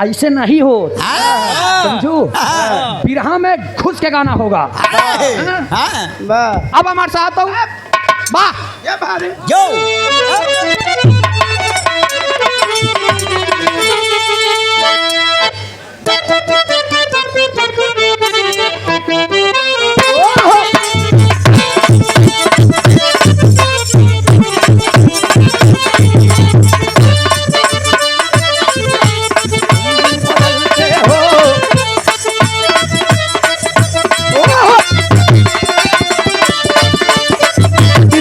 ऐसे नहीं हो, समझो। बिरहा में घुस के गाना होगा। अब हमारे साथ तो वाह जो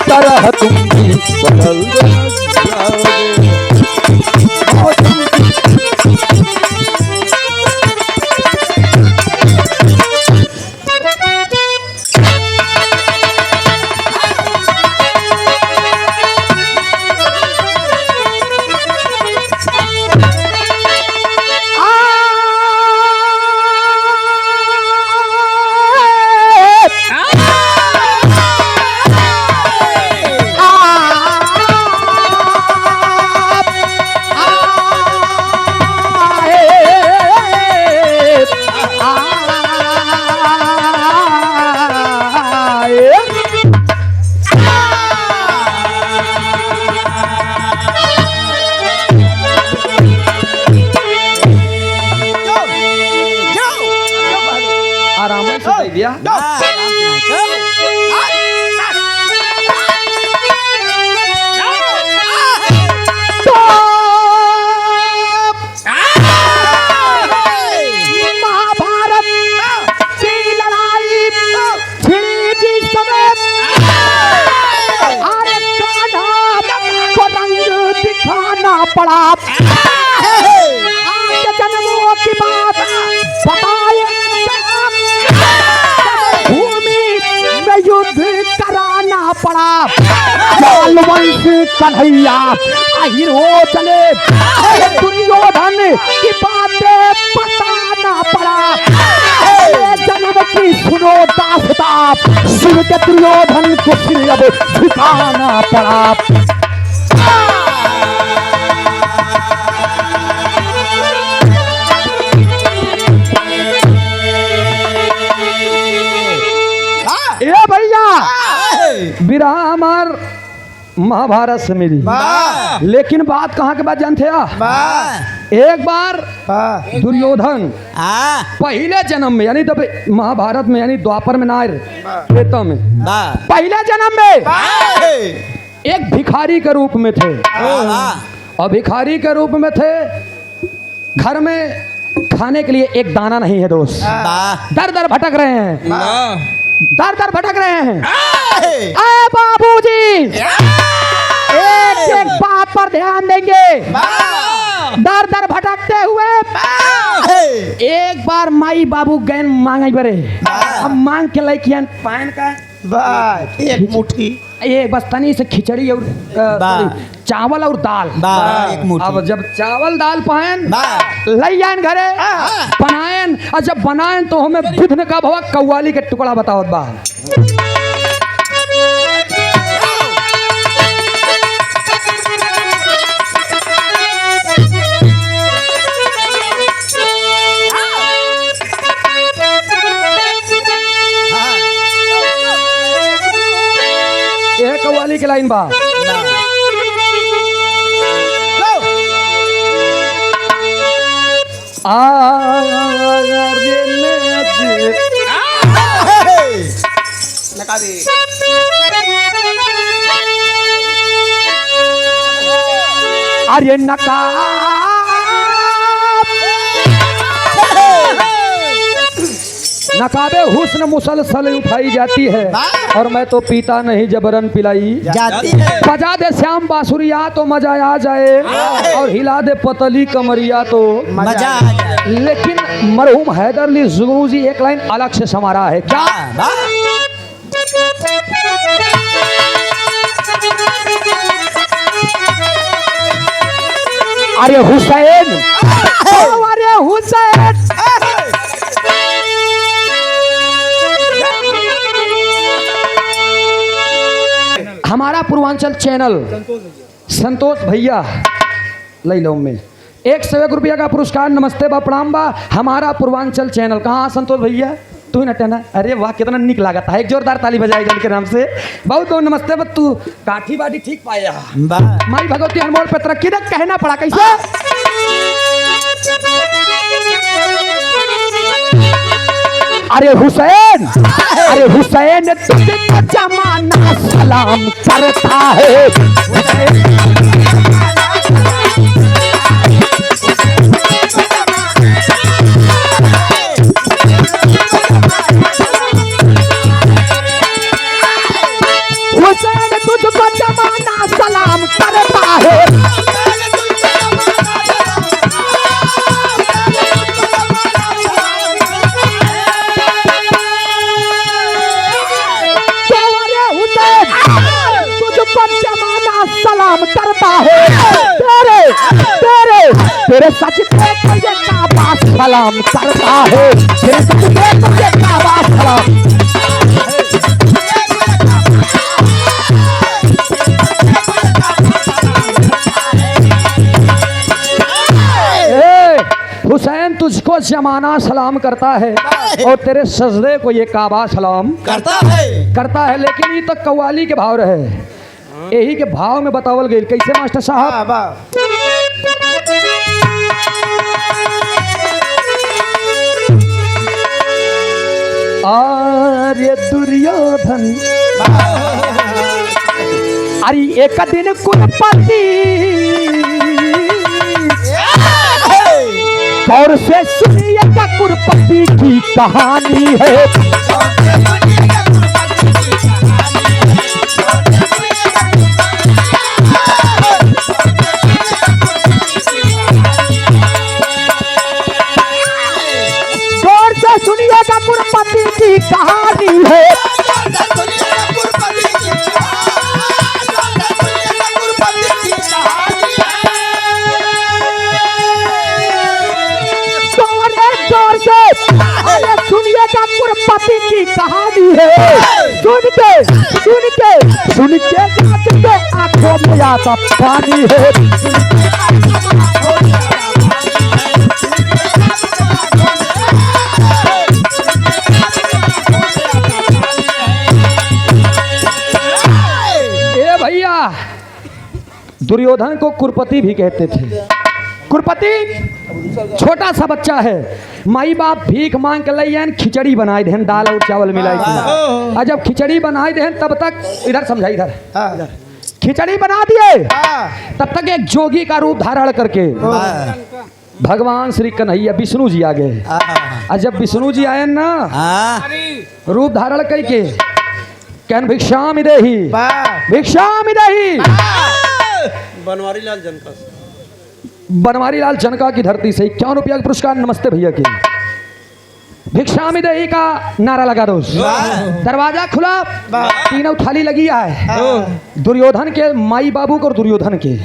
तरह तुम भी बदल जाओगे। आराम से दे दिया। महाभारत की लड़ाई छिड़ी की समय अरे कान्हा को रंग दिखाना पड़ा। आज जन्मों की बात बताए, भूमि में युद्ध कराना पड़ा। वंश कन्हैया आहिर हो चले, दुर्योधन की बातें बताना पड़ा। जन्म की सुनो दास्तां, सुन के दुर्योधन को फिर अब झुकाना पड़ा। ए भैया, विरह हमार महाभारत से मिली, लेकिन बात कहाँ के बाद जानते हैं? एक बार दुर्योधन पहले जन्म में, यानी तो महाभारत में, यानी द्वापर में ना, त्रेता में, पहले जन्म में एक भिखारी के रूप में थे। और भिखारी के रूप में थे, घर में खाने के लिए एक दाना नहीं है दोस्त। दर दर भटक रहे हैं, दर दर भटक रहे हैं। अरे बाबूजी, एक एक बात पर ध्यान देंगे। दर दर भटकते हुए एक बार माई बाबू गैन मांगे बरे, अब मांग के लैकियन पान का एक मुट्ठी, ये बस तनी से खिचड़ी और चावल और दाल। अब जब चावल दाल पायन लैन घरे बनायन, और जब बनायन तो हमें बुधन का भवा कव्वाली के टुकड़ा बताओ बा। कव्वाली के लाइन बा। अरे नका नकाबे हुस्न मुसलसल उठाई जाती है, और मैं तो पीता नहीं जबरन पिलाई जाती है। बजा दे श्याम बांसुरिया तो मजा आ जाए, और हिला दे पतली कमरिया तो मजा आ जाए। लेकिन मरहूम हैदर अली जुगनू जी एक लाइन अलग से समारा है। क्या? अरे हुसैन, अरे हुसैन, हमारा पूर्वांचल चैनल संतोष भैया ले लो में 101 रुपया का पुरस्कार। नमस्ते बा, प्रणाम बा। हमारा पूर्वांचल चैनल कहाँ संतोष भैया तू ही नटना। अरे वाह कितना निक लागत है, एक जोरदार ताली बजाई जन के नाम से। बहुत बहुत नमस्ते बा। तू काठी बाटी ठीक पाया माई भगवती अनमोल पे तरक्की ना कहना पड़ा कैसे। अरे हुसैन, अरे हुसैन तुझको जमाना सलाम करता है। हुसैन तुझको जमाना सलाम करता है। सलाम करता है। तेरे तेरे तेरे सच पे तुझे काबा सलाम करता है। तेरे सच पे तुझे काबा सलाम। हुसैन तुझको जमाना सलाम करता है और तेरे सजदे को ये काबा सलाम करता है। लेकिन ये तो कव्वाली के भाव रहे, यही के भाव में बतावल गई कैसे मास्टर साहब। आर्य दुर्योधन अरे एक दिन कुलपति और से सुनिएगा कुलपति की कहानी है। सुनिएगा कुलपति की कहानी है। जोर से सुनिएगा कुलपति की कहानी है। सुन के आंखों में आता पानी है। दुर्योधन को कुरपति भी कहते थे। कुरपति छोटा सा बच्चा है, माई बाप भीख मांग के लइयन खिचड़ी बनाए देन, दाल और चावल मिलाई थी। और जब खिचड़ी बनाए देन तब तक इधर समझाई, इधर खिचड़ी बना दिए तब तक एक जोगी का रूप धारण करके भगवान श्री कन्हैया विष्णु जी आ गए। और जब विष्णु जी आए ना रूप धारण करके कहन भिक्षाम देहि, भिक्षाम देहि। बनवारी लाल जनका की धरती से 51 रुपया का पुरस्कार। नमस्ते भैया की भिक्षामी देही का नारा लगा दो। दरवाजा खुला, तीनों थाली लगी है दुर्योधन के माई बाबू को और दुर्योधन के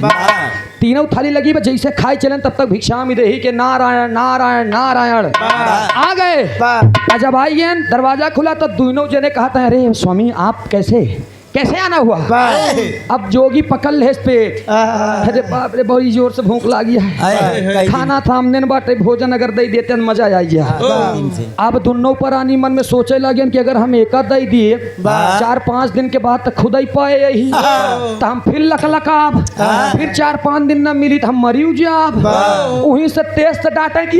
तीनों थाली लगी। जैसे खाए चलन तब तक भिक्षामी देही के नारायण नारायण नारायण आ गए। जब आइए दरवाजा खुला तो दोनों जने कहा था अरे स्वामी आप कैसे आना हुआ। अब जोगी पकड़ ले इस पे, अरे बाप रे बड़ी जोर से भूख लगी है, खाना थामने बाटे भोजन अगर दे देते तो मजा आ गया। अब दोनों प्राणी मन में सोचे लगे कि अगर हम एक दे दिए 4-5 दिन के बाद तो खुद ही पाए यही तो हम फिर लकलकाब, फिर 4-5 दिन न मिली तो हम मरी जाब। वहीं से तेज से डांटे कि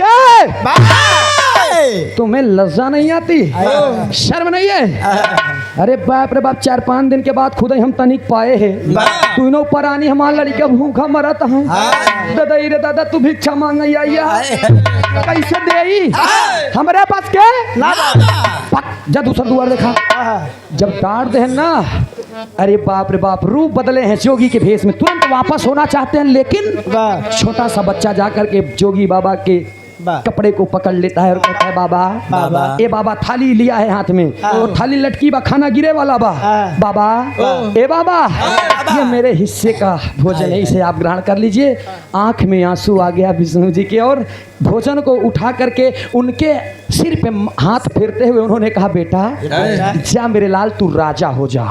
तुम्हें लज्जा नहीं आती, शर्म नहीं है। अरे बाप रे बाप 4-5 दिन के बाद खुद ही हम तनिक पाए हैं, तीनों परानी हमारा लड़का भूखा मरत है। दादा रे दादा तू भिक्षा मांग कैसे दे हमारे पास के जब दूसरा दुआर देखा जब डांट दे ना, अरे बाप रे बाप रूप बदले हैं जोगी के भेष में, तुरंत वापस होना चाहते हैं। लेकिन छोटा सा बच्चा जाकर के जोगी बाबा के कपड़े को पकड़ लेता है और कहता है बाबा ए बाबा थाली लिया है हाथ में और थाली लटकी बा, खाना गिरे वाला बा। बाबा ए बाबा ये मेरे हिस्से का भोजन है, इसे आप ग्रहण कर लीजिए। आंख में आंसू आ गया विष्णु जी के और भोजन को उठा करके उनके सिर पे हाथ फेरते हुए उन्होंने कहा बेटा जा मेरे लाल तू राजा हो जा।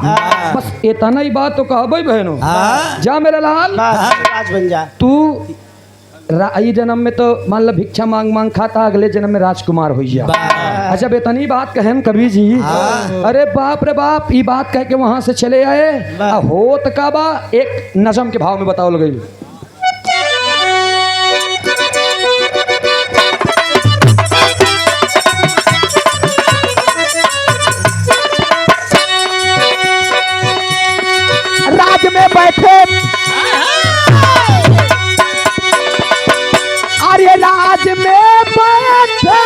बस इतना ही बात तो कहा भाई बहनों, जा मेरे लाल राज बन जा। तू ई जन्म में तो मान लो भिक्षा मांग मांग खाता, अगले जन्म में राजकुमार हो जा। अच्छा बेतनी बात कहें कवि जी, अरे बाप रे बाप, ये बात कह के वहां से चले आए। होत का बा एक नजम के भाव में बताओ गई। राज में बैठे अरे राज में बैठे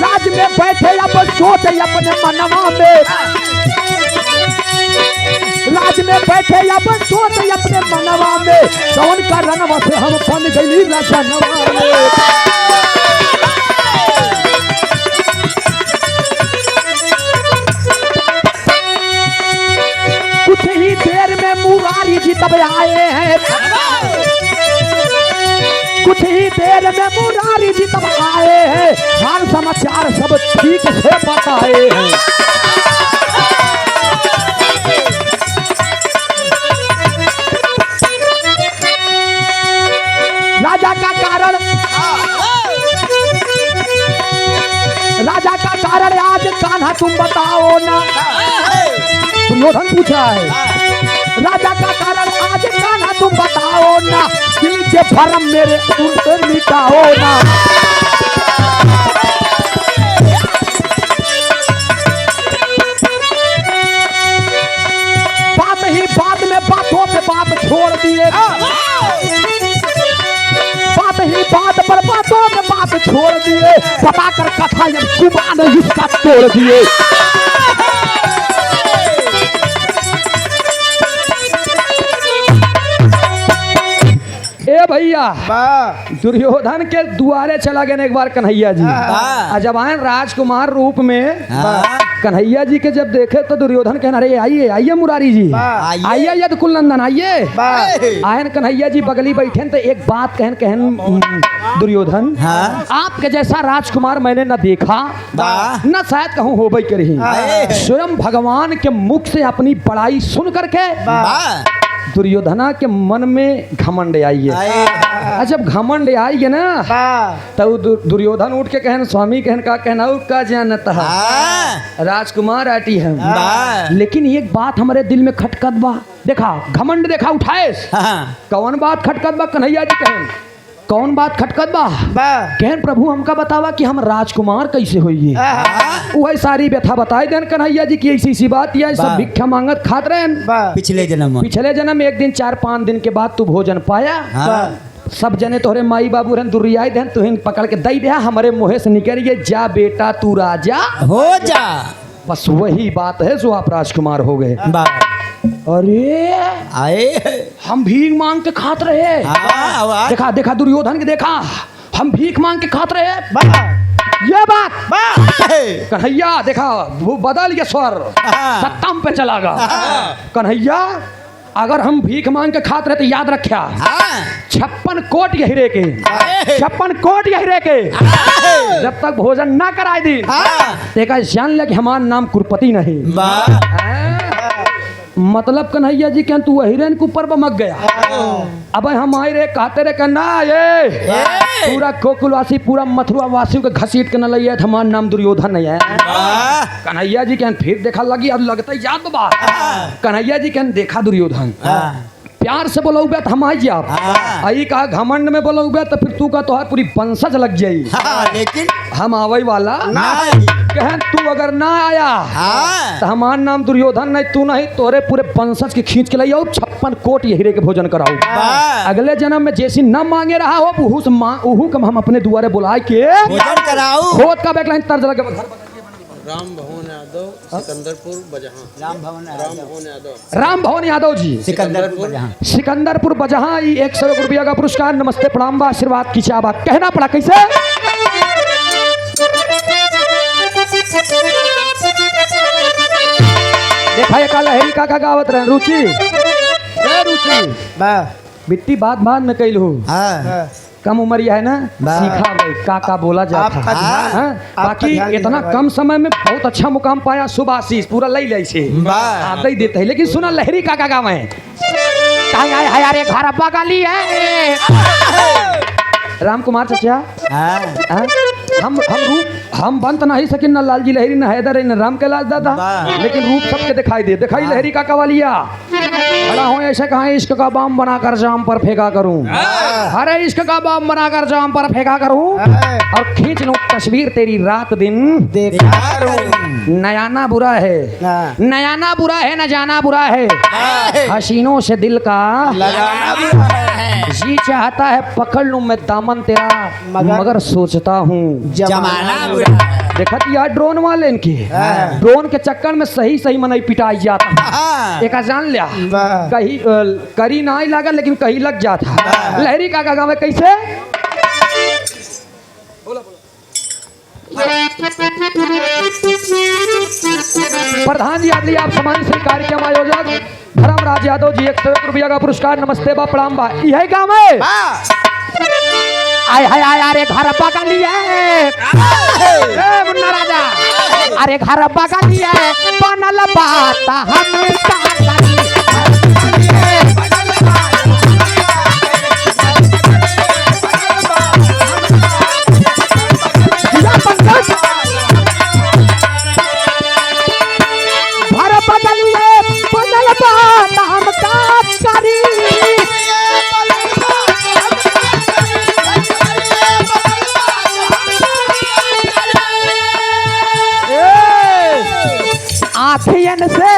राज में बैठे अब सोच अपने मनवा में, राज में बैठे अब सोच अपने मनवा में, कौन का रनवा से हम बन गई रचनवा में। कुछ ही देर में मुरारी जी तब आए हैं, कुछ ही देर में मुरारी जी तब आए हैं, हाल समाचार सब ठीक से बताए हैं। राजा का कारण, राजा का कारण आज कान्हा तुम बताओ ना। दुर्योधन पूछा है, राजा का कारण आज कान्हा तुम बताओ ना, दिल के भरम मेरे उनसे मिटाओ ना। बात ही बात में बातों पे बात छोड़ दिए, बात ही बात पर बातों में बात छोड़ दिए, बताकर कथा जब जुबान इसका तोड़ दिए। ए भैया, दुर्योधन के दुआरे चला गया एक बार कन्हैया जी। जब आए राजकुमार रूप में, कन्हैया जी के जब देखे तो दुर्योधन कहना, अरे आइए आइए मुरारी जी, आइए यदुकुल नंदन आइए। आयन कन्हैया जी बगली बैठे तो एक बात कहन कहन दुर्योधन, आपके जैसा राजकुमार मैंने न देखा न शायद कहूँ हो करी। स्वयं भगवान के मुख से अपनी बड़ाई सुन करके दुर्योधना के मन में घमंड आई है। जब घमंड आई है ना, तब दुर्योधन उठ के कहन, स्वामी कहन का कहना का जानता है राजकुमार आटी है, लेकिन एक बात हमारे दिल में खटकत बा। देखा घमंड देखा उठाए, कौन बात खटकत बा? कन्हैया जी कहन कौन बात खटकत बा? कहन प्रभु हमका बतावा कि हम राजकुमार कैसे होइए। वही सारी व्यथा बताए देन कन्हैया जी की ऐसी सी बात, या सब भिक्षा मांगत खात रहे पिछले जन्म एक दिन 4-5 दिन के बाद तू भोजन पाया। सब जने तोहरे माई बाबू रहन दुरियाई देन, तुहिन पकड़ के दई दे हमारे मुँह से निकलिए, जा बेटा तू राजा हो जा। बस वही बात है जो आप राजकुमार हो गए। अरे आए हम भीख मांग के खात रहे। देखा देखा दुर्योधन के, देखा हम भीख मांग के खात रहे। ये बात कन्हैया देखा वो बदल गया, स्वर सत्तम पे चला गया। कन्हैया अगर हम भीख मांग के खात रहे तो याद रखा 56 कोट हीरे के, 56 कोट हीरे के जब तक भोजन ना कराए दी देखा जान ले कि हमारा नाम कुरपति नहीं। मतलब कन्हैया जी क्या तू हिरेन के ऊपर बमक गया। अब हम आए रे कहते रे कहना ये पूरा गोकुलवासी पूरा मथुरा वासी के घसीट के न लिया, हमारा नाम दुर्योधन नहीं है। कन्हैया जी क्या फिर देखा लगी, अब लगता है याद बात। कन्हैया जी क्या देखा दुर्योधन प्यार से बोलोगे तो हम आई आप आई कहा घमंड में बोलोगे तो फिर तू का तोहार पूरी वंशज लग जाई। लेकिन हम आवई वाला कहन तू अगर ना आया तो हमार नाम दुर्योधन नहीं, तू नहीं तोरे पूरे वंशज के खींच के लाइयो 56 कोट हीरे के भोजन कराऊ। अगले जन्म में जैसी न मांगे रहा हो उहू कम हम अपने दुआरे बुलाए के भोजन कराऊ। खोद का बैकलाइन तर्ज लगे राम भवन यादव सिकंदरपुर बजहां। राम भवन यादव जी सिकंदरपुर बजहां। 100 रुपया का पुरस्कार। नमस्ते प्रणाम बा आशीर्वाद की चाबा। कहना पड़ा कैसे? देखा ये लहरी का गावत रहे रुचि रुचि बिट्टी बात में कैल हो कम उम्रिया है ना, वाह। सीखा भाई का बोला जाता आपका है ध्यान- हाँ? आपका बाकी ध्यान इतना देना भाई। कम समय में बहुत अच्छा मुकाम पाया। शुभ आशीष पूरा लई ले से वाह। आप दे देते हैं। लेकिन सुना लहरी का गाँव है अरे घर अब्बा का ली है राम कुमार चचा हाँ हाँ? हम बन तो नहीं सकिन, न लालजी लहरी, न हैदर, न राम कैलाश दादा, वाह। लेकिन रूप सबके दिखाई दे। दिखाई लहरी का कवालिया खड़ा हो ऐसे कहा इश्क का बाम बनाकर जाम पर फेंका करूं, अरे इश्क का बाम बनाकर जाम पर फेंका करूं और खींच लूं तस्वीर तेरी रात दिन। देखा करूं। नयाना बुरा है, हाँ। नयाना बुरा है, न जाना बुरा है, हसीनों से दिल का लगाना भी है। जी चाहता है पकड़ लूं मैं दामन तेरा, मगर सोचता हूँ जमाना बुरा है। देखत यार ड्रोन वाले इनके हाँ। ड्रोन के चक्कर में सही सही मनई पिटाई जाता। हाँ। एक जान लिया वाह। कहीं करी ना ही लगा लेकिन कहीं लग जाता। लहरी का गाँव में कैसे प्रधान जी यादव आप सम्मानित श्री कार्यक्रम आयोजक धर्मराज यादव जी 101 रुपया का पुरस्कार। नमस्ते बा प्रणाम बा। यही गाँव है आय हाय आय अरे घर अब्बा का लिया है मुन्ना राजा, अरे घर अब्बा का लिया है बनल बात हम का घर बदलिए बनल बात हम का करी। आँखियन से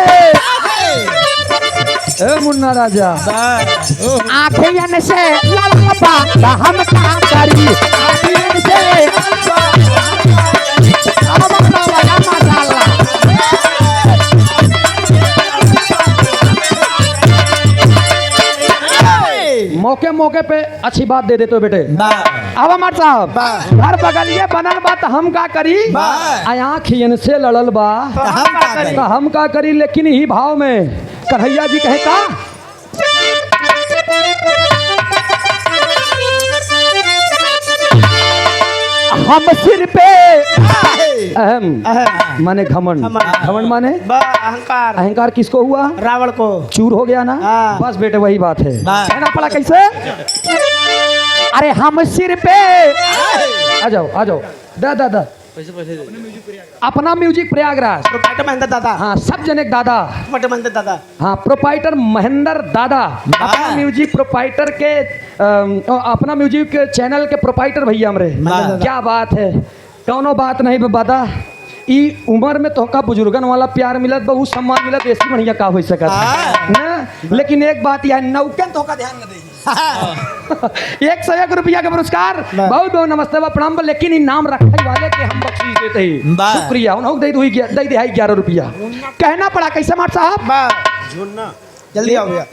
ए मुन्ना राजा आँखियन से लड़ल बात हम का करी। आँखियन से मौके मौके पे अच्छी बात दे देते हो बेटे। अब हमार साहब घर बगलिए बनल बात हम का करी, आँखियन से लड़ल बा तो हम का करी। लेकिन ही भाव में कन्हैया जी कहे का हम सिर पे अहम माने घमंड, घमंड माने अहंकार। अहंकार किसको हुआ? रावण को चूर हो गया ना। हाँ। बस बेटे वही बात है। हाँ। कहना पड़ा कैसे? अरे हम सिर पे आ जाओ दादा पैसे पैसे दे अपना म्यूजिक प्रयागराज प्रोपाइटर महेंद्र दादा। हाँ सब जने एक दादा प्रोपाइटर महेंद्र दादा। हाँ प्रोपाइटर महेंद्र दादा अपना म्यूजिक प्रोपाइटर के अपना म्यूजिक के चैनल के प्रोपाइटर भैया हमरे। दादा। क्या बात है, कौनो बात नहीं बादा ई उम्र में तोहका बुजुर्गन वाला प्यार मिलत बहुत सम्मान मिलत ऐसी बढ़िया का हो सकत ना। लेकिन एक बात यह नौकन तोहका ध्यान न दे 101 रुपया का पुरस्कार। बहुत बहुत नमस्ते बा प्रणाम बा। लेकिन इनाम रखे वाले के हम बख्शीश देते ही शुक्रिया उन्होंने दे दी 11 रुपया। कहना पड़ा कैसे मार साहब झुन्ना जल्दी आओ भैया।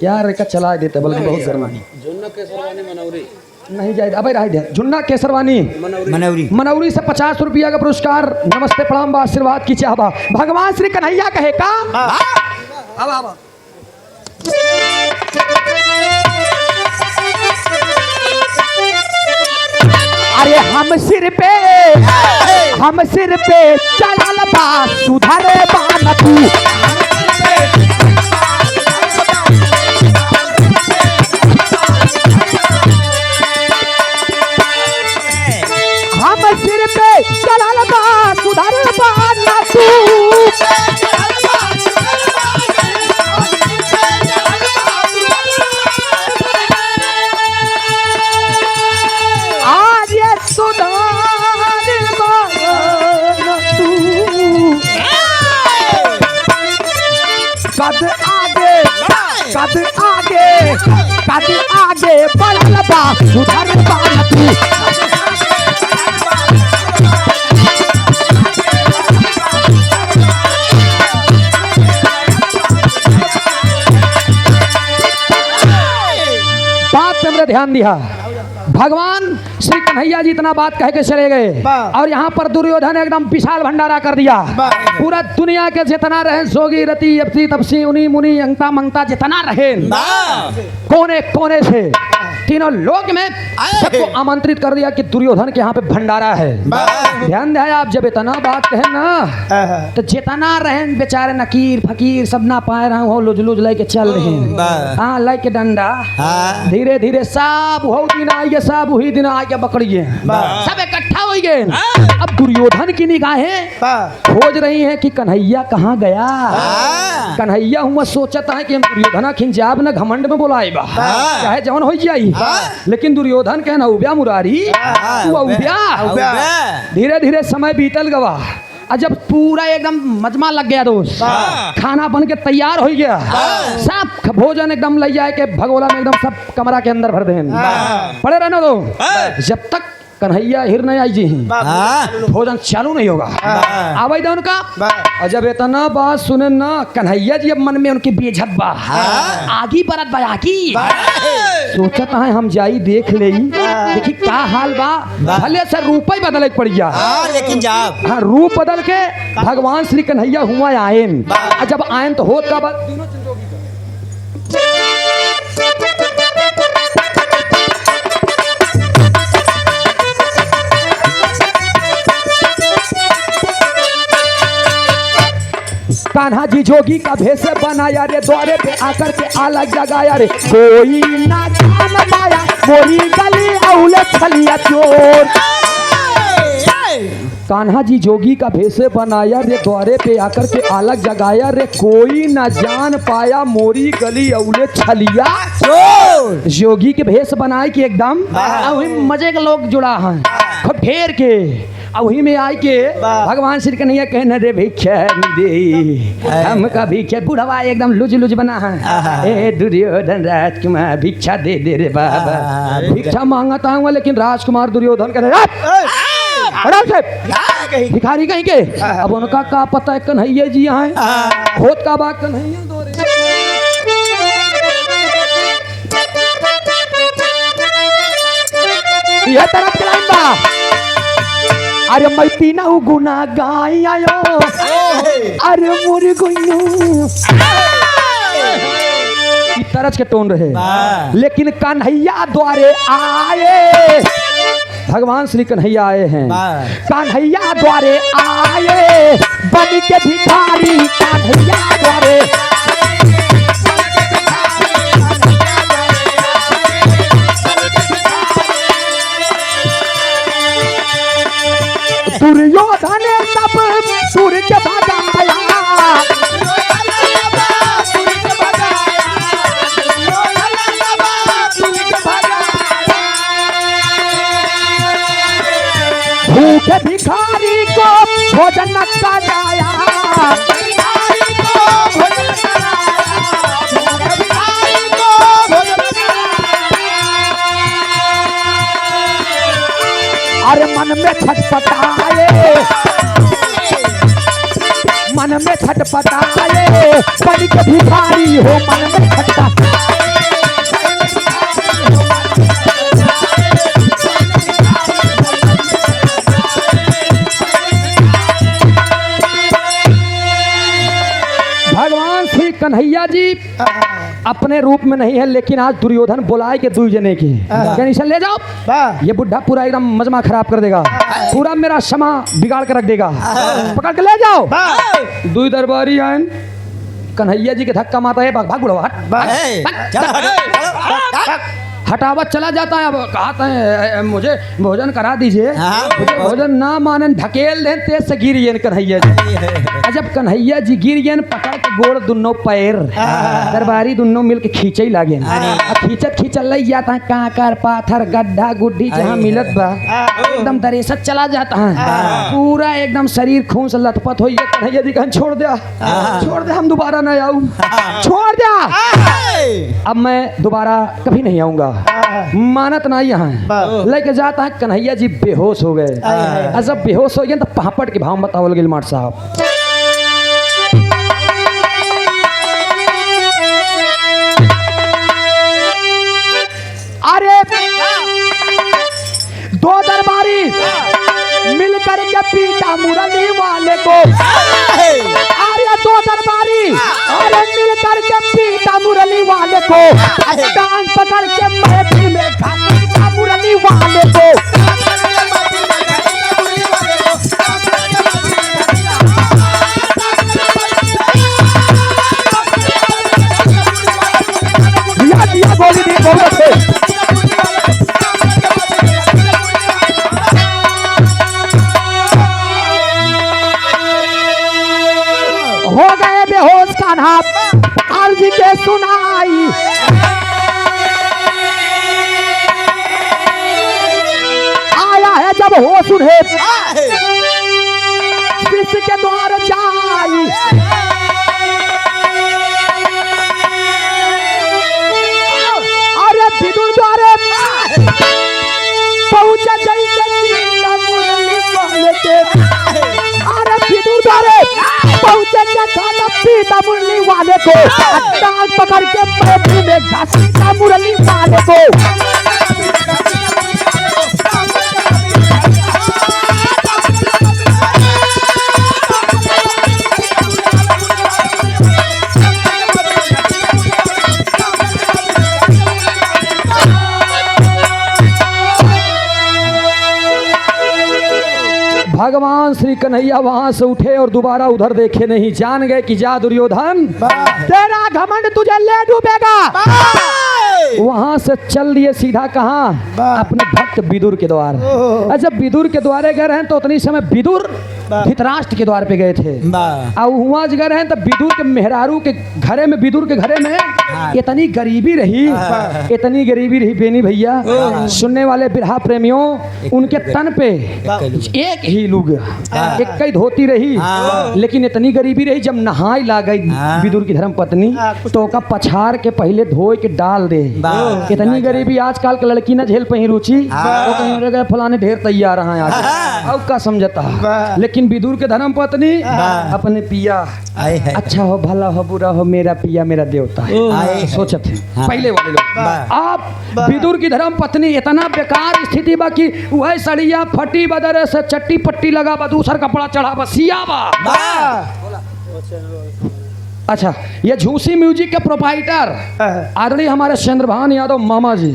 यार एक चला देते बल्कि बहुत शर्मानी झुन्ना केसरवानी मनौरी नहीं जाए। अबे रह दे झुन्ना केसरवानी मनौरी मनौरी से 50 रुपया का पुरस्कार। नमस्ते प्रणाम बा आशीर्वाद की चाहबा भगवान श्री कन्हैया कहे का अब अरे हम सिर पे चढ़ल बा सुधरे बान तू। हम सिर पे चढ़ल बा सुधरे बान तू। आज ये सुधार बान तू। कद आगे बढ़ल बा सुधर बान तू। बात पे हमने ध्यान दिया। भगवान श्री कन्हैया जी इतना बात कह के चले गए और यहाँ पर दुर्योधन एकदम विशाल भंडारा कर दिया। पूरा दुनिया के जितना रहे सोगी रति अपसी तपसी उनी मुनी अंगता मंगता जितना रहे कोने कोने से तीनों लोक में सबको आमंत्रित कर दिया कि दुर्योधन के यहाँ पे भंडारा है। ध्यान दे आप, जब इतना बात कहे ना तो जितना रहे बेचारे नकीर फकीर सब ना पाए रहे हो लुज लुज लेके चल रहे हैं। हाँ लेके डंडा धीरे धीरे सब हो दिन आइए, सब वही दिन आइए बकरिए सब इकट्ठा हो गए। अब दुर्योधन की निगाहें खोज रही हैं कि कन्हैया कहाँ गया। कन्हैया हुआ सोचता है कि हम दुर्योधन खिंजाब न घमंड में बोलाए बा चाहे जवन हो जाई, लेकिन दुर्योधन कहना उब्या मुरारी तू उब्या। धीरे धीरे समय बीतल गवा और जब पूरा एकदम मजमा लग गया दोस्त, खाना बन के तैयार हो गया, सब भोजन एकदम ले जाए के भगोला में एकदम सब कमरा के अंदर भर दें पड़े रहना दो। जब तक कन्हैया हिर नहीं आई जी भोजन चालू नहीं होगा। आवाज दे उनका। और जब इतना बात सुने ना कन्हैया जी अब मन में उनकी बेझत बा आगी बरत बा आगी सोचत है हम जाई देख ले देखी का हाल बा। भले से रूप ही बदले पड़ गया लेकिन जाब हाँ रूप बदल के भगवान श्री कन्हैया हुआ आयन। जब आयन तो होत का बात कान्हा जी जोगी का भेष बनाया रे, द्वारे पे आकर के अलग जगाया रे, कोई ना जान पाया मोरी गली औले छलिया चोर। कान्हा जी जोगी का भेष बनाया रे, द्वारे पे आकर के अलग जगाया रे, कोई ना जान पाया मोरी गली औले छलिया चोर। जोगी के भेष बनाए कि एकदम मजे के लोग जुड़ा है खूब ढेर के वही में आई के भगवान श्री कन्हैया कहने रे भिक्षा दे हमका भिक्षा बुढ़वा एकदम लुज लुज बना है। ए दुर्योधन राजकुमार भिक्षा दे दे रे बाबा। भिक्षा मांगता हूँ लेकिन राजकुमार दुर्योधन कहते भिखारी कहीं के। अब उनका का पता है कन्हैया जी आए होत का बात कन्हैया दो रे। यह तरफ चलाइंदा अरे मैं तीना गुना गाई आयो अरे मोर गुइयो तरज के टोन रहे लेकिन कन्हैया द्वारे आए। भगवान श्री कन्हैया आए हैं, कन्हैया द्वारे आए बन के भिखारी कन्हैया द्वारे। दुर्योधन सब सूर्य के भगाया भूखे भिखारी को भोजन न कराया। अरे मन में छटपटाए मन में छटपटाए बन के भिखारी हो मन में छटपटाए। भगवान श्री कन्हैया जी अपने रूप में नहीं है लेकिन आज दुर्योधन बुलाए के दू जने की ले जाओ ये बुढ़ा पूरा एकदम मजमा खराब कर देगा, पूरा मेरा क्षमा बिगाड़ कर रख देगा, पकड़ के ले जाओ। दू दरबारी आए कन्हैया जी के धक्का मारता है भाग बुढ़वा हटावत चला जाता है। अब कहता है मुझे भोजन करा दीजिए, मुझे भोजन ना माने ढकेल दे तेज से गिर ये कन्हैया जी। जब कन्हैया जी गिर गए पकड़ के गोड़ दुनो पैर दरबारी दुनो मिल के खींचे ही लागे। खींचत खींचत लग जाता है कांकर पाथर गड्ढा गुड्ढी जहाँ मिलत बा एकदम दरेसत चला जाता है, पूरा एकदम शरीर खून से लथपथ हो। कन्हैया जी कहें छोड़ दे हम दोबारा नहीं आऊँ, छोड़ दिया अब मैं दोबारा कभी नहीं आऊंगा। मानत नहीं यहाँ लेके जाता है कन्हैया जी बेहोश हो गए। जब बेहोश हो गए तो पापड़ के भाव बताओ गिल माट साहब। अरे दो दरबारी मिलकर के पीटा मुरली वाले को। अरे दो दरबारी अरे मिलकर के पीटा मुरली वाले को, टांग पकड़ के महफिल में थे। हो गए बेहोश कान्हा अर्ज के सुनाई। आया है जब होश उन्हें शिष्य के द्वार जाई। अरे विदुर द्वारे पहुंचे जैसे सीता मुरली वाले के। अरे विदुर द्वारे पहुंचे जैसे सीता मुरली वाले को। डाल पकड़ के पेट में घसीटा मुरली वाले को। भगवान श्री कन्हैया वहां से उठे और दोबारा उधर देखे नहीं। जान गए कि जा दुर्योधन तेरा घमंड तुझे ले डूबेगा। वहां से चल दिए सीधा कहाँ? अपने भक्त विदुर के द्वार। अच्छा विदुर के द्वारे गए हैं तो उतनी समय विदुर धृतराष्ट्र के द्वार पे गए थे। और वहाँ गए हैं तो विदुर के मेहरारू के घरे में, विदुर के घरे में इतनी गरीबी रही, इतनी गरीबी रही बेनी भैया। सुनने वाले बिरहा प्रेमियों, उनके तन पे एक ही लुग, एक कई धोती रही, लेकिन इतनी गरीबी रही जब नहाई ला गई विदुर की धर्म पत्नी तो का पछाड़ के पहले धोए के डाल दे। इतनी गरीबी आजकल के लड़की न झेल पही रुचि, तो कहीं फलाने ढेर तैयार हैं आज। अब का समझता, लेकिन विदुर के धर्म पत्नी अपने पिया, अच्छा हो भला हो बुरा हो, मेरा पिया मेरा देवता है, सोचत है पहले वाले लोग। आप विदुर की धर्म पत्नी इतना बेकार स्थिति बा कि वह सड़िया फटी बदरे से चट्टी पट्टी लगा बा, दूसर कपड़ा चढ़ा बा, सिया बा। अच्छा, ये झूसी म्यूजिक के प्रोपाइटर आदरणीय हमारे चंद्रभान यादव मामा जी,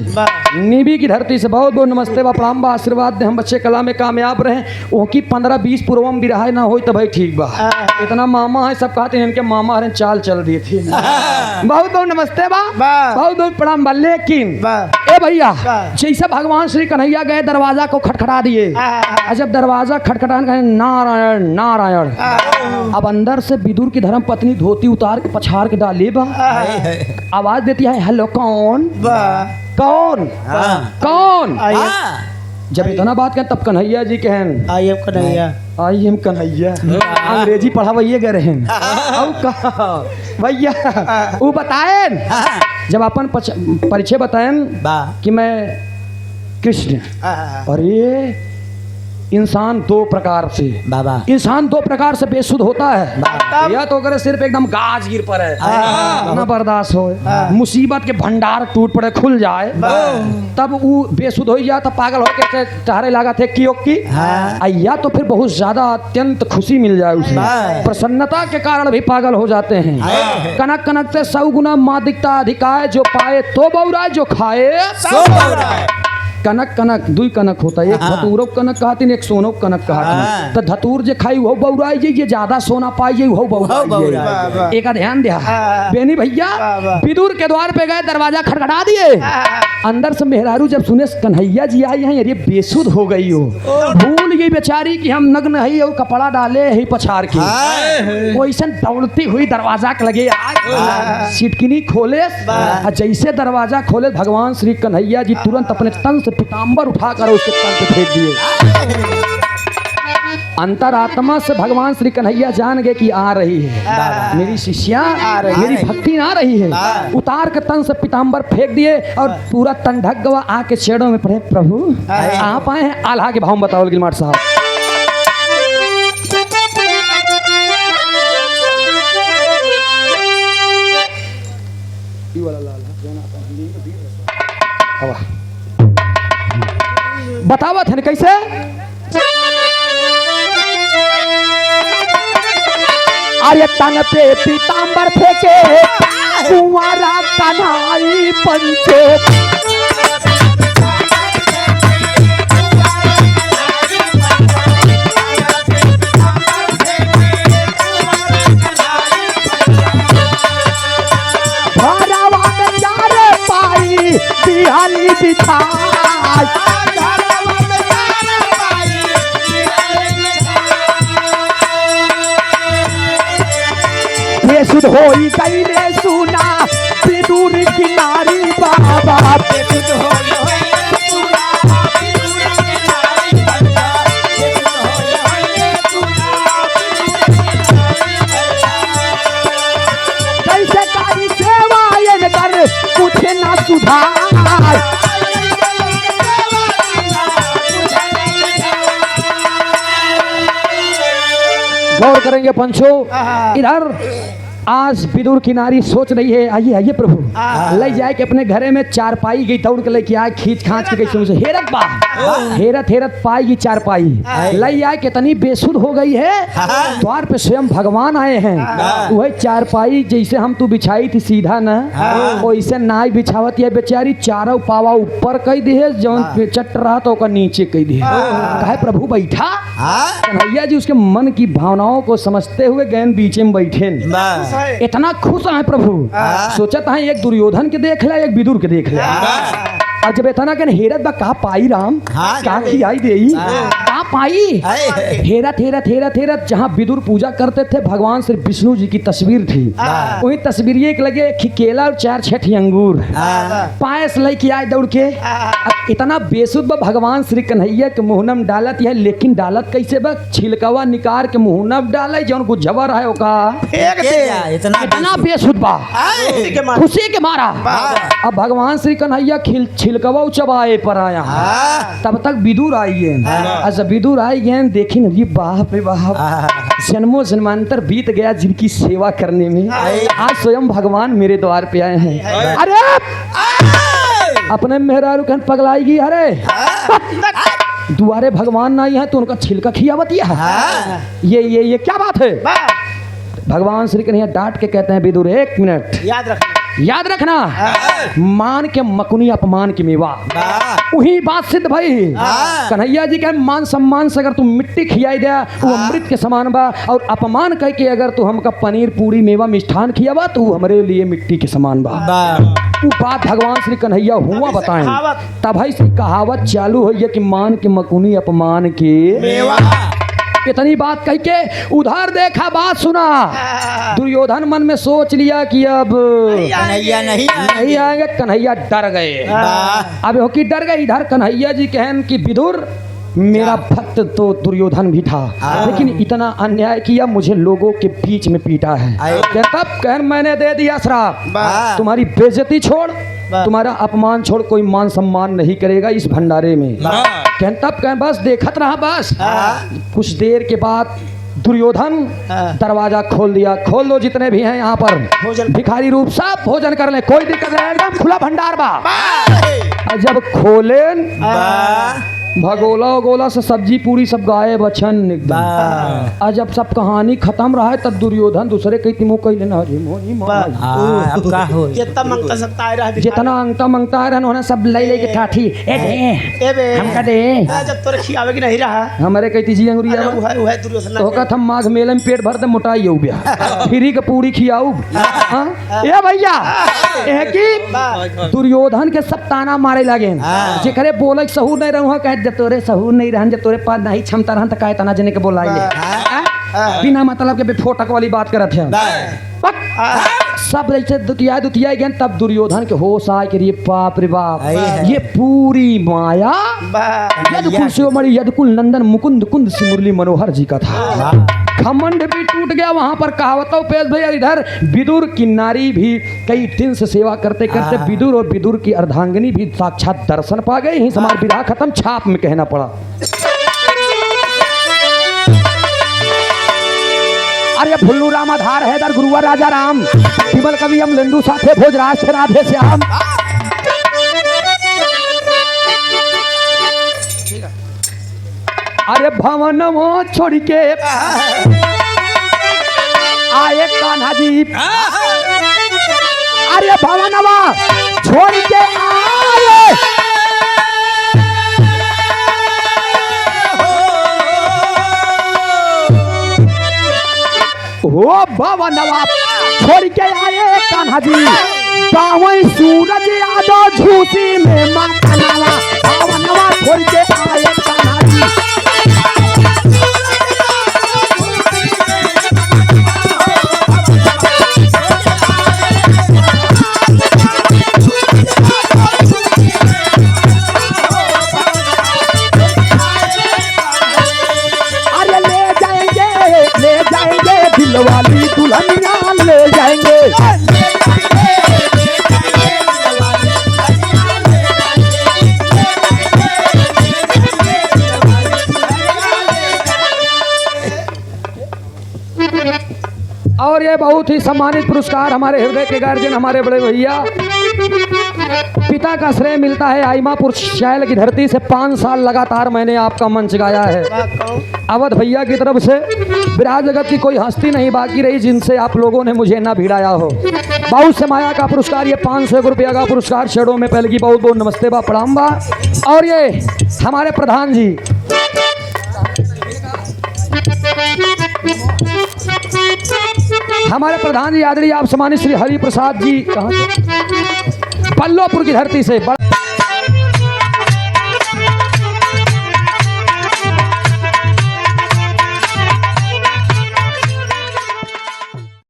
नीबी की धरती से बहुत बहुत नमस्ते बा, प्रणाम बा, आशीर्वाद दे हम बच्चे कला में कामयाब रहे। वो की 15-20 पूर्वम बिरहा ना हो तो भाई ठीक बा। इतना मामा है, सब कहते हैं इनके मामा है, चाल चल दिए थे। बहुत बहुत नमस्ते बा, बहुत बहुत प्रणाम बा। लेकिन ए भैया, जैसे भगवान श्री कन्हैया गए दरवाजा को खटखटा दिए। जब दरवाजा खटखटाने कहे नारायण नारायण, अब अंदर से विदुर की धर्म पत्नी धोती उतार के पछाड़ के डाले बा। आवाज देती है, हेलो कौन कौन कौन? जब इतना बात कहें तब कन्हैया जी कहन, I am Kanhaiya, I am Kanhaiya. अंग्रेजी पढ़ावैये गए रहे भैया, वो बताएन जब अपन परिचय बताएन कि मैं कृष्ण। अरे इंसान दो प्रकार से, इंसान दो प्रकार से बेसुध होता है। या तो अगर सिर्फ एकदम गाज गिर पड़े ना बर्दाश्त हो, मुसीबत के भंडार टूट पड़े खुल जाए, तब वो बेसुध हो जाए तो पागल होकर टहरे लगा थे की। या तो फिर बहुत ज्यादा अत्यंत खुशी मिल जाए उसे, प्रसन्नता के कारण भी पागल हो जाते हैं। कनक कनक से 100 गुना मादिकता अधिकाय, जो पाए तो बौराए, जो खाए सो बौराए। कनक कनक दुई कनक होता है, एक धतूर कनक कहती एक सोनो कनक कहती। तो धतूर जे खाई वो बौराई जी, ये ज्यादा सोना पाई वो बौराई। एक ध्यान दिया बेनी भैया, विदुर के द्वार पे गए, दरवाजा खटखटा दिए। अंदर से मेहरारू जब सुने कन्हैया जी आई हैं, अरे बेसुध हो गई हो, भूल गई बेचारी कि हम नग्न है और कपड़ा डाले ही पछाड़ के। वैसे दौड़ती हुई दरवाजा के लगे सिटकिनी खोले, जैसे दरवाजा खोले भगवान श्री कन्हैया जी तुरंत अपने तन से पीताम्बर उठाकर उसके तन पे फेंक दिए। अंतरात्मा से भगवान श्री कन्हैया जान गए कि आ रही है मेरी शिष्या, मेरी भक्ति आ रही है। उतार के तन से पीताम्बर फेंक दिए और पूरा तन ढक गवा। आके चरणों में पड़े, प्रभु आप आए हैं, आल्हा के भाव बताओ गिलमाट साहब। बतावत है कैसे? अरे तन पे पीताम्बर फेंके कुंवारा कन्हाई पंचो, भरावा में चारे पाई दिहाली बिछाई बेसुध होई गईले सुना विदुर किनारी बाबा कैसे कारी सेवा ये कर कुछ ना सुधार गौर करेंगे पंचो इधर आज विदुर की नारी सोच रही है आइए आइए प्रभु ले जाए कि अपने घरे में चारपाई गई दौड़ के लेके आए खींच खांच के गई से हेरत बा हेरत हेरत पाएगी चारपाई ले आए कितनी बेसुध हो गई है द्वार पे स्वयं भगवान आए हैं वही चारपाई जैसे हम तू बिछाई थी सीधा न वैसे नाई बिछावत है बेचारी चारों पावा ऊपर कह दी है जौन पे चट रहा तो ओकर नीचे कह दी है कहे प्रभु बैठा कन्हैया जी उसके मन की भावनाओं को समझते हुए गैन बीचे में बैठे इतना खुश है प्रभु सोचत है एक दुर्योधन के देख ले एक विदुर के देख ले और जब इतना के हेरत बा कहा पाई राम कहा खियाई देई कहा पाई हेरत हेरत हेरत हेरत जहाँ विदुर पूजा करते थे भगवान श्री विष्णु जी की तस्वीर थी वही तस्वीर एक लगे केला और 4 छठी अंगूर पायस लेके आए दौड़ के इतना बेसुध बा भगवान श्री कन्हैया के मुहनम डालत है लेकिन डालत कैसे बा छिलकवा निकार के मुहनम डाले जौन गुजवर है ओका इतना बेसुध बा खुशी के मारा अब भगवान श्री कन्हैया छिलकवा चबाए पर आया तब तक विदुर आई है जब विदुर आई गए देखी न बाप रे बाप जन्मों जन्मांतर बीत गया जिनकी सेवा करने में आज स्वयं भगवान मेरे द्वार पे आए हैं अरे अपने मेहरारू कहन पगलाएगी अरे दुआरे भगवान नहीं है तो उनका छिलका खियावतिया ये क्या बात है भगवान श्री कन्हैया डांट के कहते हैं विदुर 1 मिनट याद रखना मान के मकुनी अपमान की मेवा वही बात सिद्ध भाई कन्हैया जी के मान सम्मान से अगर तू मिट्टी खियाई दे वो अमृत के समान बा और अपमान कह के अगर तू हमका पनीर पूरी मेवा मिष्ठान खियावा तो हमारे लिए मिट्टी के समान बा वो बात भगवान श्री कन्हैया हुआ बताएं तब भाई से कहावत चालू है कि मान के मकुनी अपमान के मेवा इतनी बात कह के उधर देखा बात सुना दुर्योधन मन में सोच लिया कि अब कन्हैया नहीं आएंगे कन्हैया डर गए अब हो कि डर गए इधर कन्हैया जी कहन कि विदुर मेरा भक्त तो दुर्योधन भी था लेकिन इतना अन्याय किया मुझे लोगों के बीच में पीटा है तब कहन मैंने दे दिया श्राप तुम्हारी बेइज्जती छोड़ तुम्हारा अपमान छोड़ कोई मान सम्मान नहीं करेगा इस भंडारे में कहन तब कहन बस देखत रहा बस कुछ देर के बाद दुर्योधन दरवाजा खोल दिया खोल दो जितने भी हैं यहाँ पर भिखारी रूप सब भोजन कर ले कोई दिक्कत नहीं एकदम खुला भंडार बा जब खोले भगोला गोला से सब्जी पूरी सब गाये बचन एकदम जब सब कहानी खत्म रहा है तब दुर्योधन दूसरे कई तिमो कई लेना जितना अंगता मंगता है उन्होंने सब ले ले के ठाठी हमका दे जब तोरे खियावे की नहीं रहा हमारे कई तीजी अंगुरिया तो का हम माघ मेले में पेट भर दे मोटाई हो गया फ्री के पूरी खियाऊ ए भैया कि दुर्योधन के सब ताना मारे लगे जेकरे बोले सहूर नहीं रहूं कह जब तोरे सहूर नहीं रहन जब तोरे पास नहीं क्षमता रहन त काहे तना जने के बोलाइले बिना मतलब के बेफोटक वाली बात करत है सब जैसे दुतिया गए तब दुर्योधन के होश आए कि बाप रे बाप ये पूरी माया यदकुल शिरोमणि यदकुल नंदन मुकुंद कुंद से मुरली मनोहर जी का था घमंड भी टूट गया वहां पर कहावतों पेश भैया इधर विदुर की नारी भी कई दिन से सेवा करते करते विदुर और विदुर की अर्धांगिनी भी साक्षात दर्शन पा गए ही समार विवाह खत्म छाप में कहना पड़ा अरे भुल्लू राम आधार है दर गुरुवर राजा राम केवल कवि हम लेंदु साथे भोजराज थे राधे श्याम अरे भवन वो छोड़ के आए कान्हा जी अरे भवनवा छोड़ के आए ओ भवनवा छोड़ के आए कान्हा जी बावई सूरज यादव झूसी में माता नाला बावनवा छोड़ के आए कान्हा जी। अरे ले जाएंगे दिलवाली दुल्हनिया ले जाएंगे। और ये बहुत ही सम्मानित पुरस्कार हमारे हृदय के गार्जियन हमारे बड़े भैया पिता का श्रेय मिलता है आइमापुर शैल की धरती से। 5 साल लगातार मैंने आपका मंच गाया है। अवध भैया की तरफ से विराज जगत की कोई हस्ती नहीं बाकी रही जिनसे आप लोगों ने मुझे ना भिड़ाया हो। बहुत से माया का पुरस्कार, ये 500 रुपया का पुरस्कार शेड़ों में पहले की बहुत बहुत नमस्ते बा प्रणाम बा। और ये हमारे प्रधान जी आदरणीय आप सम्मानित श्री हरि प्रसाद जी कहाँ से? बल्लोपुर की धरती से